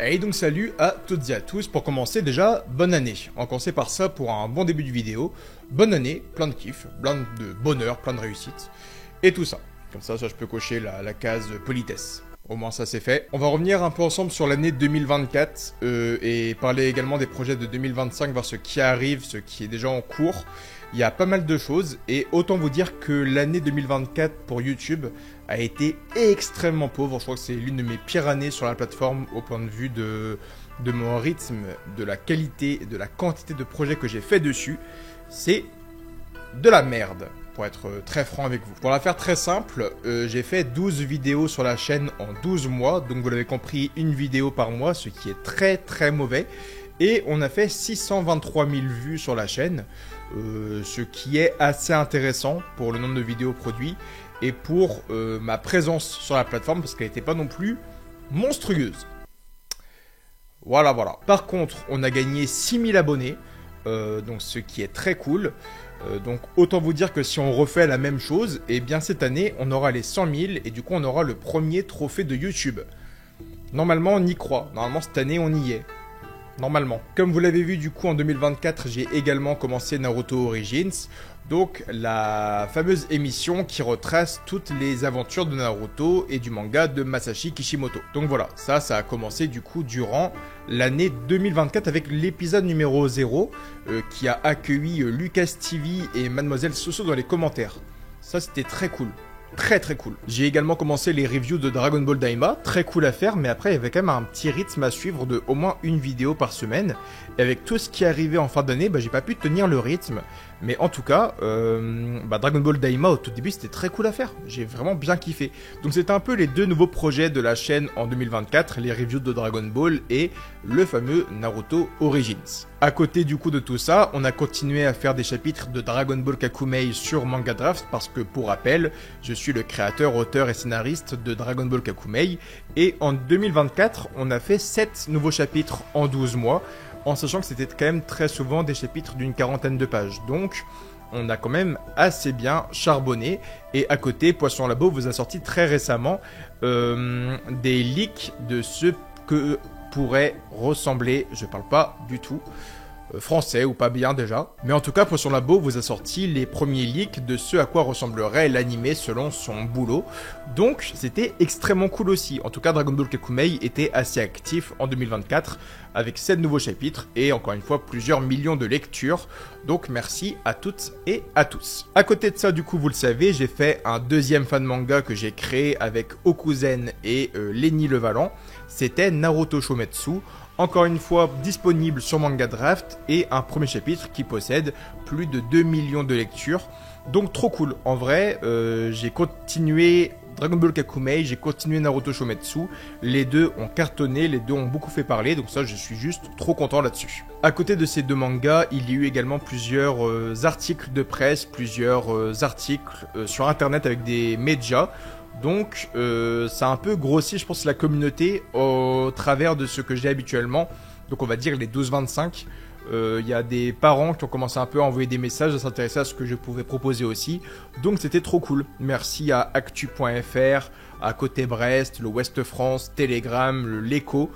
Et donc salut à toutes et à tous, pour commencer déjà, bonne année. On va commencer par ça pour un bon début de vidéo. Bonne année, plein de kiff, plein de bonheur, plein de réussite, et tout ça. Comme ça je peux cocher la case politesse. Au moins ça c'est fait. On va revenir un peu ensemble sur l'année 2024 et parler également des projets de 2025, voir ce qui arrive, ce qui est déjà en cours. Il y a pas mal de choses et autant vous dire que l'année 2024 pour YouTube a été extrêmement pauvre. Je crois que c'est l'une de mes pires années sur la plateforme au point de vue de mon rythme, de la qualité et de la quantité de projets que j'ai fait dessus. C'est de la merde, pour être très franc avec vous. Pour la faire très simple, j'ai fait 12 vidéos sur la chaîne en 12 mois. Donc vous l'avez compris, une vidéo par mois, ce qui est très très mauvais. Et on a fait 623 000 vues sur la chaîne, ce qui est assez intéressant pour le nombre de vidéos produites et pour ma présence sur la plateforme parce qu'elle n'était pas non plus monstrueuse. Voilà. Par contre, on a gagné 6000 abonnés, donc ce qui est très cool. Donc autant vous dire que si on refait la même chose, eh bien cette année, on aura les 100 000 et du coup on aura le premier trophée de YouTube. Normalement, on y croit. Normalement, cette année, on y est. Normalement. Comme vous l'avez vu du coup en 2024, j'ai également commencé Naruto Origins, donc la fameuse émission qui retrace toutes les aventures de Naruto et du manga de Masashi Kishimoto. Donc voilà, ça a commencé du coup durant l'année 2024 avec l'épisode numéro 0 qui a accueilli Lucas TV et Mademoiselle Soso dans les commentaires. Ça c'était très cool. Très cool. J'ai également commencé les reviews de Dragon Ball Daima, très cool à faire, mais après il y avait quand même un petit rythme à suivre de au moins une vidéo par semaine. Et avec tout ce qui est arrivé en fin d'année, j'ai pas pu tenir le rythme. Mais en tout cas, Dragon Ball Daima au tout début c'était très cool à faire. J'ai vraiment bien kiffé. Donc c'était un peu les deux nouveaux projets de la chaîne en 2024, les reviews de Dragon Ball et le fameux Naruto Origins. À côté du coup de tout ça, on a continué à faire des chapitres de Dragon Ball Kakumei sur Manga Draft parce que pour rappel, je suis le créateur, auteur et scénariste de Dragon Ball Kakumei et en 2024, on a fait 7 nouveaux chapitres en 12 mois en sachant que c'était quand même très souvent des chapitres d'une quarantaine de pages. Donc on a quand même assez bien charbonné. Et à côté, Poisson Labo vous a sorti très récemment des leaks de ce que pourrait ressembler, je parle pas du tout français ou pas bien déjà, mais en tout cas Poisson Labo vous a sorti les premiers leaks de ce à quoi ressemblerait l'animé selon son boulot, donc c'était extrêmement cool aussi. En tout cas Dragon Ball Kakumei était assez actif en 2024 avec 7 nouveaux chapitres et encore une fois plusieurs millions de lectures, donc merci à toutes et à tous. À côté de ça du coup vous le savez, j'ai fait un deuxième fan manga que j'ai créé avec Okuzen et Lenny Levalant, c'était Naruto Shometsu. Encore une fois disponible sur Manga Draft et un premier chapitre qui possède plus de 2 millions de lectures. Donc trop cool. En vrai, j'ai continué Dragon Ball Kakumei, j'ai continué Naruto Shometsu. Les deux ont cartonné, les deux ont beaucoup fait parler, donc ça je suis juste trop content là-dessus. À côté de ces deux mangas, il y a eu également plusieurs articles de presse, plusieurs articles sur internet avec des médias. Donc ça a un peu grossi je pense la communauté au travers de ce que j'ai habituellement. Donc on va dire les 12-25. Il y a des parents qui ont commencé un peu à envoyer des messages, à s'intéresser à ce que je pouvais proposer aussi. Donc c'était trop cool. Merci à Actu.fr, à Côté Brest, le Ouest France, Telegram, l'Echo,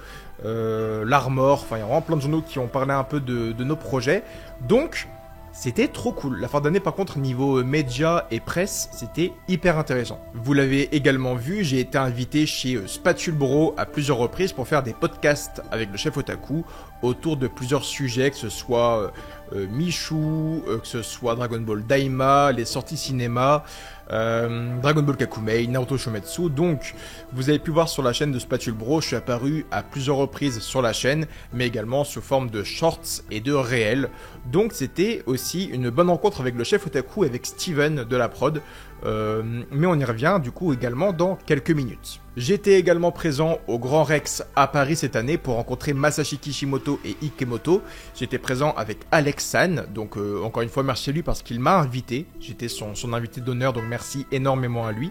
l'Armor. Enfin il y a vraiment plein de journaux qui ont parlé un peu de nos projets. Donc c'était trop cool. La fin d'année, par contre, niveau médias et presse, c'était hyper intéressant. Vous l'avez également vu, j'ai été invité chez Spatule Bro à plusieurs reprises pour faire des podcasts avec le chef Otaku autour de plusieurs sujets, que ce soit Michou, que ce soit Dragon Ball Daima, les sorties cinéma, Dragon Ball Kakumei, Naruto Shometsu. Donc vous avez pu voir sur la chaîne de Spatule Bro, je suis apparu à plusieurs reprises sur la chaîne, mais également sous forme de shorts et de réels. Donc c'était aussi une bonne rencontre avec le chef Otaku et avec Steven de la prod. Mais on y revient du coup également dans quelques minutes. J'étais également présent au Grand Rex à Paris cette année pour rencontrer Masashi Kishimoto et Ikemoto. J'étais présent avec Alex San, donc encore une fois merci à lui parce qu'il m'a invité. J'étais son invité d'honneur, donc merci énormément à lui.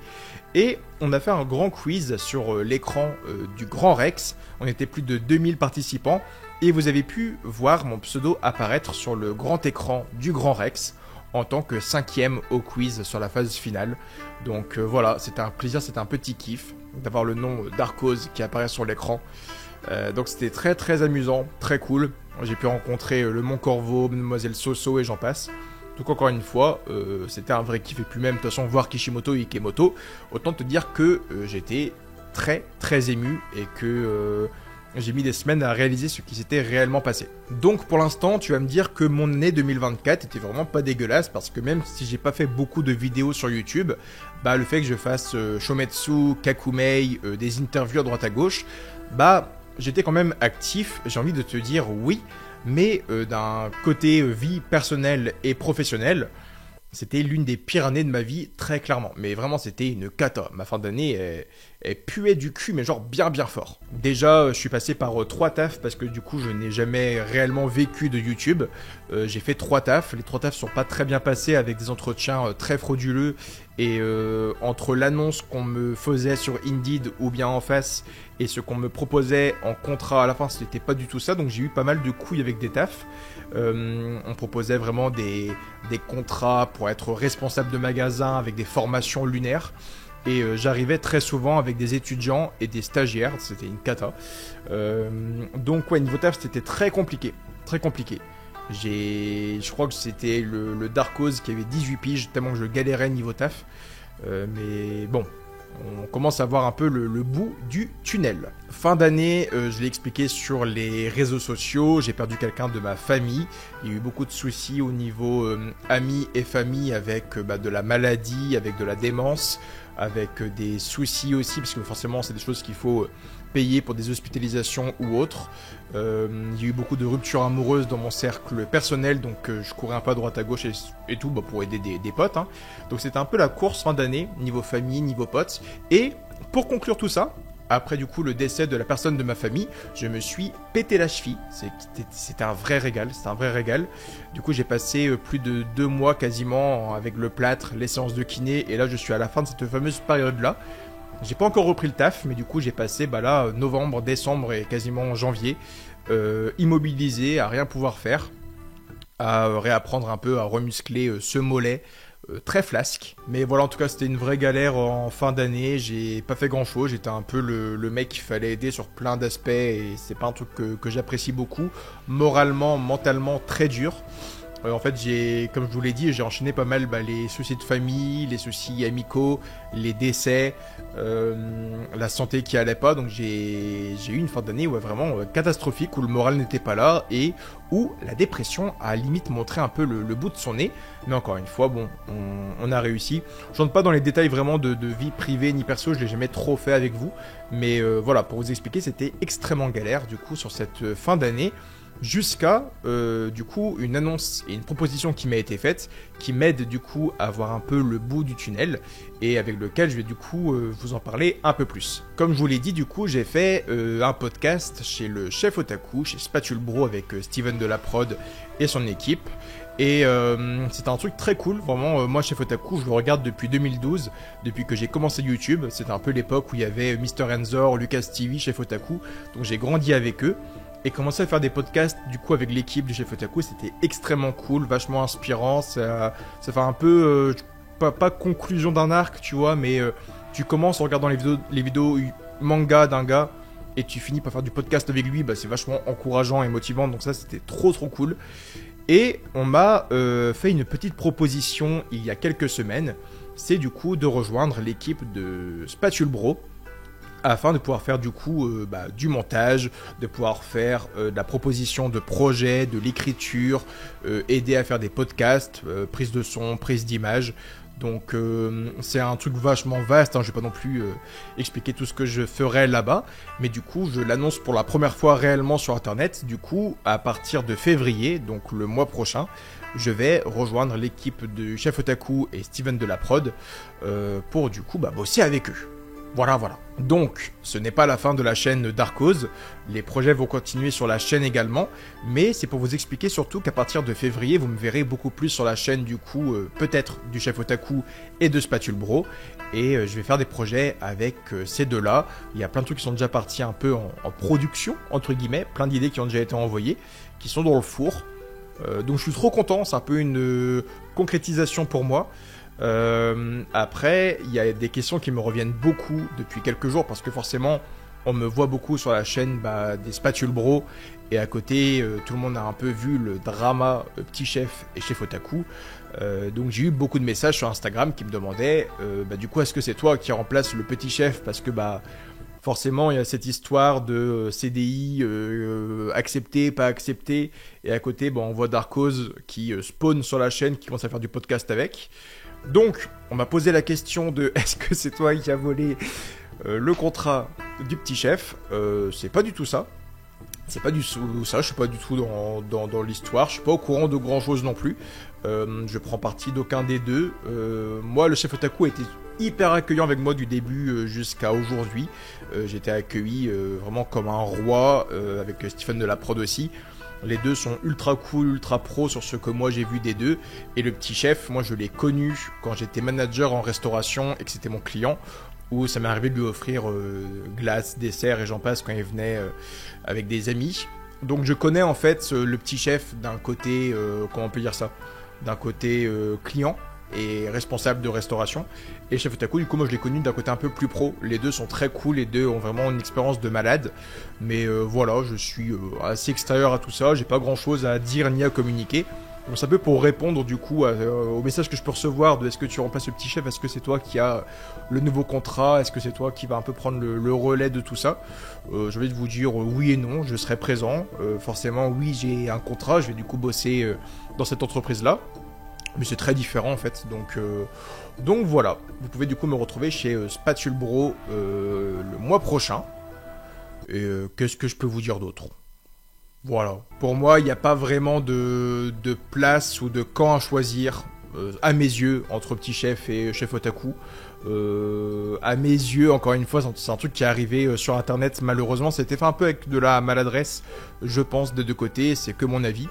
Et on a fait un grand quiz sur l'écran du Grand Rex. On était plus de 2000 participants et vous avez pu voir mon pseudo apparaître sur le grand écran du Grand Rex en tant que 5e au quiz sur la phase finale. Donc voilà, c'était un plaisir, c'était un petit kiff d'avoir le nom d'Arcos qui apparaît sur l'écran. Donc c'était très très amusant, très cool. J'ai pu rencontrer le Mont Corvo, Mademoiselle Soso et j'en passe. Donc encore une fois, c'était un vrai kiff. Et puis même, de toute façon, voir Kishimoto et Ikemoto, autant te dire que j'étais très très ému et que j'ai mis des semaines à réaliser ce qui s'était réellement passé. Donc pour l'instant, tu vas me dire que mon année 2024 était vraiment pas dégueulasse parce que même si j'ai pas fait beaucoup de vidéos sur YouTube, le fait que je fasse Shometsu, Kakumei, des interviews à droite à gauche, j'étais quand même actif. J'ai envie de te dire oui, mais d'un côté vie personnelle et professionnelle, c'était l'une des pires années de ma vie, très clairement. Mais vraiment, c'était une cata. Ma fin d'année, elle puait du cul, mais genre bien bien fort. Déjà, je suis passé par 3 tafs, parce que du coup, je n'ai jamais réellement vécu de YouTube. J'ai fait 3 tafs. Les 3 tafs sont pas très bien passés, avec des entretiens très frauduleux. Et entre l'annonce qu'on me faisait sur Indeed ou bien en face, et ce qu'on me proposait en contrat à la fin, c'était pas du tout ça. Donc j'ai eu pas mal de couilles avec des tafs. On proposait vraiment des contrats pour être responsable de magasin avec des formations lunaires. Et j'arrivais très souvent avec des étudiants et des stagiaires, c'était une cata. Donc ouais, niveau taf, c'était très compliqué, très compliqué. Je crois que c'était le Darkose qui avait 18 piges, tellement que je galérais niveau taf. Mais bon, on commence à voir un peu le bout du tunnel. Fin d'année, je l'ai expliqué sur les réseaux sociaux, j'ai perdu quelqu'un de ma famille. Il y a eu beaucoup de soucis au niveau amis et famille avec de la maladie, avec de la démence, avec des soucis aussi, parce que forcément c'est des choses qu'il faut payer pour des hospitalisations ou autres. Il y a eu beaucoup de ruptures amoureuses dans mon cercle personnel, donc je courais un peu à droite à gauche et tout pour aider des potes. Donc c'était un peu la course fin d'année, niveau famille, niveau potes. Et pour conclure tout ça, après du coup le décès de la personne de ma famille, je me suis pété la cheville. C'était un vrai régal, c'était un vrai régal. Du coup j'ai passé plus de 2 mois quasiment avec le plâtre, les séances de kiné, et là je suis à la fin de cette fameuse période-là. J'ai pas encore repris le taf, mais du coup j'ai passé novembre, décembre et quasiment janvier immobilisé, à rien pouvoir faire, à réapprendre un peu, à remuscler ce mollet très flasque. Mais voilà, en tout cas c'était une vraie galère en fin d'année, j'ai pas fait grand chose, j'étais un peu le mec qu'il fallait aider sur plein d'aspects et c'est pas un truc que j'apprécie beaucoup, moralement, mentalement très dur. En fait, comme je vous l'ai dit, j'ai enchaîné pas mal les soucis de famille, les soucis amicaux, les décès, la santé qui allait pas. Donc j'ai eu une fin d'année vraiment catastrophique, où le moral n'était pas là et où la dépression a limite montré un peu le bout de son nez. Mais encore une fois, bon, on a réussi. Je rentre pas dans les détails vraiment de vie privée ni perso, je l'ai jamais trop fait avec vous. Mais voilà, pour vous expliquer, c'était extrêmement galère du coup sur cette fin d'année. Jusqu'à du coup une annonce et une proposition qui m'a été faite, qui m'aide du coup à voir un peu le bout du tunnel et avec lequel je vais du coup vous en parler un peu plus. Comme je vous l'ai dit, du coup j'ai fait un podcast chez le chef otaku, chez Spatule Bro, avec Steven de la prod et son équipe. Et c'est un truc très cool, vraiment. Moi, Chef Otaku, je le regarde depuis 2012, depuis que j'ai commencé YouTube. C'était un peu l'époque où il y avait Mr. Enzor, Lucas TV, Chef Otaku. Donc j'ai grandi avec eux. Et commencer à faire des podcasts du coup avec l'équipe du Chef Otaku, c'était extrêmement cool, vachement inspirant. Ça fait un peu, pas conclusion d'un arc, tu vois, mais tu commences en regardant les vidéos manga d'un gars et tu finis par faire du podcast avec lui, c'est vachement encourageant et motivant. Donc ça, c'était trop cool. Et on m'a fait une petite proposition il y a quelques semaines, c'est du coup de rejoindre l'équipe de Spatule Bro, afin de pouvoir faire du coup du montage, de pouvoir faire de la proposition de projet, de l'écriture, aider à faire des podcasts, prise de son, prise d'image. Donc c'est un truc vachement vaste, je vais pas non plus expliquer tout ce que je ferai là-bas, mais du coup je l'annonce pour la première fois réellement sur internet. Du coup à partir de février, donc le mois prochain, je vais rejoindre l'équipe de Chef Otaku et Steven de la prod pour du coup bosser avec eux. Voilà. Donc, ce n'est pas la fin de la chaîne Darkose. Les projets vont continuer sur la chaîne également. Mais c'est pour vous expliquer surtout qu'à partir de février, vous me verrez beaucoup plus sur la chaîne du coup, peut-être du Chef Otaku et de Spatule Bro. Et je vais faire des projets avec ces deux-là. Il y a plein de trucs qui sont déjà partis un peu en production, entre guillemets. Plein d'idées qui ont déjà été envoyées, qui sont dans le four. Donc je suis trop content, c'est un peu une concrétisation pour moi. Après, il y a des questions qui me reviennent beaucoup depuis quelques jours parce que forcément, on me voit beaucoup sur la chaîne des Spatule Bro, et à côté, tout le monde a un peu vu le drama Petit Chef et Chef Otaku. Donc j'ai eu beaucoup de messages sur Instagram qui me demandaient du coup, est-ce que c'est toi qui remplace le Petit Chef, parce que forcément, il y a cette histoire de CDI accepté, pas accepté. Et à côté, on voit Darkose qui spawn sur la chaîne, qui commence à faire du podcast avec. Donc, on m'a posé la question de est-ce que c'est toi qui as volé le contrat du Petit Chef. C'est pas du tout ça. C'est pas du tout ça, je suis pas du tout dans l'histoire, je suis pas au courant de grand chose non plus. Je prends parti d'aucun des deux. Moi, le Chef Otaku a été hyper accueillant avec moi du début jusqu'à aujourd'hui. J'étais accueilli vraiment comme un roi, avec Stephen de la prod aussi. Les deux sont ultra cool, ultra pro sur ce que moi j'ai vu des deux. Et le Petit Chef, moi je l'ai connu quand j'étais manager en restauration et que c'était mon client, où ça m'est arrivé de lui offrir glace, dessert et j'en passe quand il venait avec des amis. Donc je connais en fait le Petit Chef d'un côté, comment on peut dire ça, d'un côté client et responsable de restauration. Et Chef Otaku, du coup, moi je l'ai connu d'un côté un peu plus pro. Les deux sont très cool, les deux ont vraiment une expérience de malade. Mais voilà, je suis assez extérieur à tout ça, j'ai pas grand chose à dire ni à communiquer. Donc c'est un peu pour répondre du coup au message que je peux recevoir de est-ce que tu remplaces le Petit Chef, est-ce que c'est toi qui as le nouveau contrat, est-ce que c'est toi qui va un peu prendre le relais de tout ça. Je vais vous dire oui et non, je serai présent. Forcément oui, j'ai un contrat, je vais du coup bosser dans cette entreprise là. Mais c'est très différent en fait, donc voilà. Vous pouvez du coup me retrouver chez Spatule Bro le mois prochain. Et qu'est-ce que je peux vous dire d'autre ? Voilà. Pour moi, il n'y a pas vraiment de place ou de camp à choisir, à mes yeux, entre Petit Chef et Chef Otaku. À mes yeux, encore une fois, c'est un truc qui est arrivé sur internet. Malheureusement, c'était fait un peu avec de la maladresse, je pense, des deux côtés. C'est que mon avis.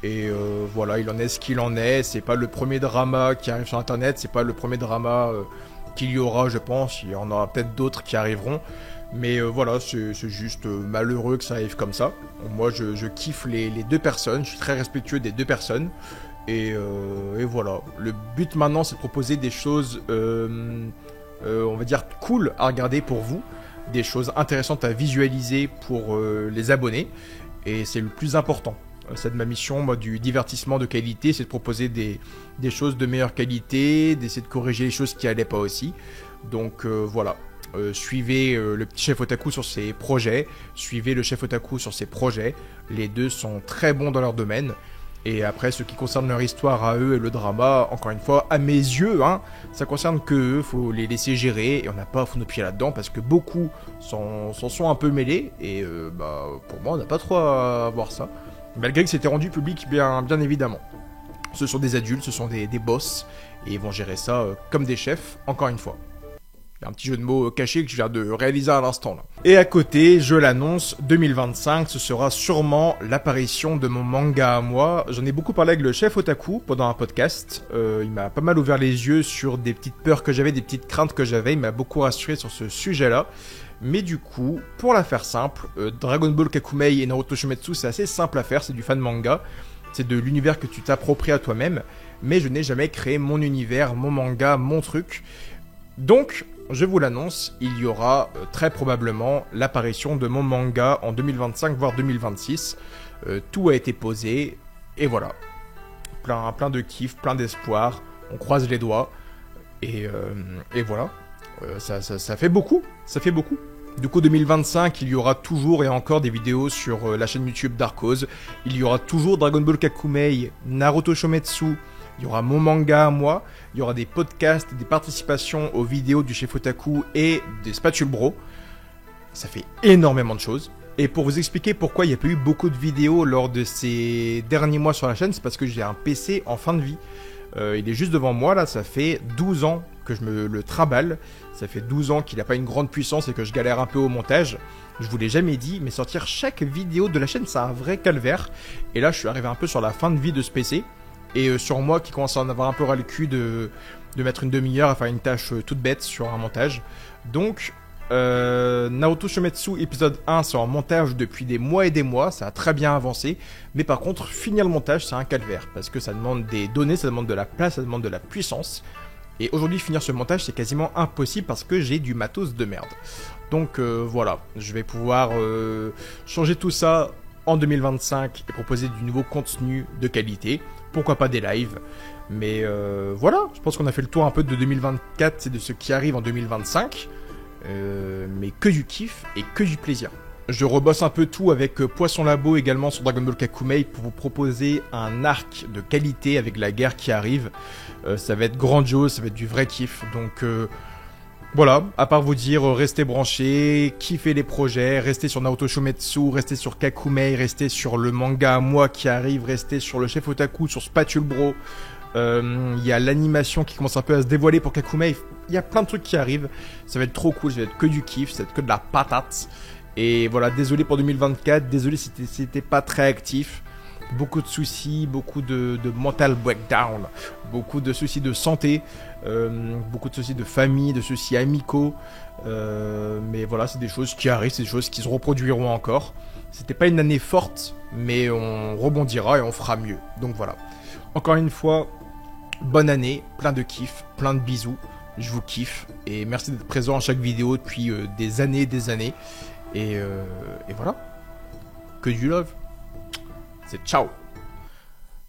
Et voilà, il en est ce qu'il en est. C'est pas le premier drama qui arrive sur internet. C'est pas le premier drama qu'il y aura, je pense. Il y en aura peut-être d'autres qui arriveront. Mais voilà, c'est juste malheureux que ça arrive comme ça. Moi, je kiffe les deux personnes. Je suis très respectueux des deux personnes. Et voilà. Le but maintenant, c'est de proposer des choses, on va dire, cool à regarder pour vous. Des choses intéressantes à visualiser pour les abonnés. Et c'est le plus important. C'est de ma mission, moi, du divertissement de qualité, c'est de proposer des choses de meilleure qualité, d'essayer de corriger les choses qui allaient pas aussi. Donc voilà, suivez le Petit Chef Otaku sur ses projets, suivez le Chef Otaku sur ses projets. Les deux sont très bons dans leur domaine. Et après, ce qui concerne leur histoire à eux et le drama, encore une fois, à mes yeux, ça concerne que eux, faut les laisser gérer et on n'a pas à foutre nos pieds là-dedans parce que beaucoup s'en sont un peu mêlés et pour moi, on n'a pas trop à voir ça. Malgré que c'était rendu public, bien évidemment. Ce sont des adultes, ce sont des boss, et ils vont gérer ça comme des chefs, encore une fois. Il y a un petit jeu de mots caché que je viens de réaliser à l'instant là. Et à côté, je l'annonce, 2025, ce sera sûrement l'apparition de mon manga à moi. J'en ai beaucoup parlé avec le Chef Otaku pendant un podcast. Il m'a pas mal ouvert les yeux sur des petites peurs que j'avais, des petites craintes que j'avais. Il m'a beaucoup rassuré sur ce sujet-là. Mais du coup, pour la faire simple, Dragon Ball Kakumei et Naruto Shumetsu, c'est assez simple à faire, c'est du fan manga. C'est de l'univers que tu t'appropries à toi-même. Mais je n'ai jamais créé mon univers, mon manga, mon truc. Donc, je vous l'annonce, il y aura très probablement l'apparition de mon manga en 2025, voire 2026. Tout a été posé, et voilà. Plein de kiff, plein d'espoir, on croise les doigts, et voilà. Ça fait beaucoup, ça fait beaucoup. Du coup, 2025, il y aura toujours et encore des vidéos sur la chaîne YouTube Darkose. Il y aura toujours Dragon Ball Kakumei, Naruto Shumetsu. Il y aura mon manga à moi. Il y aura des podcasts, des participations aux vidéos du Chef Otaku et des Spatule Bro. Ça fait énormément de choses. Et pour vous expliquer pourquoi il n'y a pas eu beaucoup de vidéos lors de ces derniers mois sur la chaîne, c'est parce que j'ai un PC en fin de vie. Il est juste devant moi, là, ça fait 12 ans que je me le trimballe. Ça fait 12 ans qu'il n'a pas une grande puissance et que je galère un peu au montage. Je vous l'ai jamais dit, mais sortir chaque vidéo de la chaîne, c'est un vrai calvaire. Et là, je suis arrivé un peu sur la fin de vie de ce PC. Et sur moi qui commence à en avoir un peu ras le cul de mettre une demi-heure à faire une tâche toute bête sur un montage. Donc, Naruto Shumetsu épisode 1, c'est en montage depuis des mois et des mois, ça a très bien avancé. Mais par contre, finir le montage, c'est un calvaire. Parce que ça demande des données, ça demande de la place, ça demande de la puissance. Et aujourd'hui, finir ce montage, c'est quasiment impossible parce que j'ai du matos de merde. Donc voilà, je vais pouvoir changer tout ça en 2025 et proposer du nouveau contenu de qualité. Pourquoi pas des lives. Mais voilà, je pense qu'on a fait le tour un peu de 2024 et de ce qui arrive en 2025. Mais que du kiff et que du plaisir. Je rebosse un peu tout avec Poisson Labo également sur Dragon Ball Kakumei pour vous proposer un arc de qualité avec la guerre qui arrive. Ça va être grandiose, ça va être du vrai kiff. Donc voilà, à part vous dire, restez branchés, kiffez les projets, restez sur Naruto Shometsu, restez sur Kakumei, restez sur le manga à moi qui arrive, restez sur le chef otaku, sur Spatule Bro. Il y a l'animation qui commence un peu à se dévoiler pour Kakumei. Il y a plein de trucs qui arrivent. Ça va être trop cool, ça va être que du kiff, ça va être que de la patate. Et voilà, désolé pour 2024, désolé si c'était pas très actif. Beaucoup de soucis, beaucoup de mental breakdown, beaucoup de soucis de santé, beaucoup de soucis de famille, de soucis amicaux. Mais voilà, c'est des choses qui arrivent, c'est des choses qui se reproduiront encore. C'était pas une année forte, mais on rebondira et on fera mieux. Donc voilà. Encore une fois, bonne année, plein de kiff, plein de bisous. Je vous kiffe et merci d'être présent à chaque vidéo depuis des années et des années. Et voilà. Que du love. C'est ciao.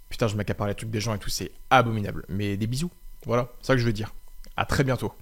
Putain, je m'accapare les trucs des gens et tout, c'est abominable. Mais des bisous. Voilà, c'est ça que je veux dire. À très bientôt.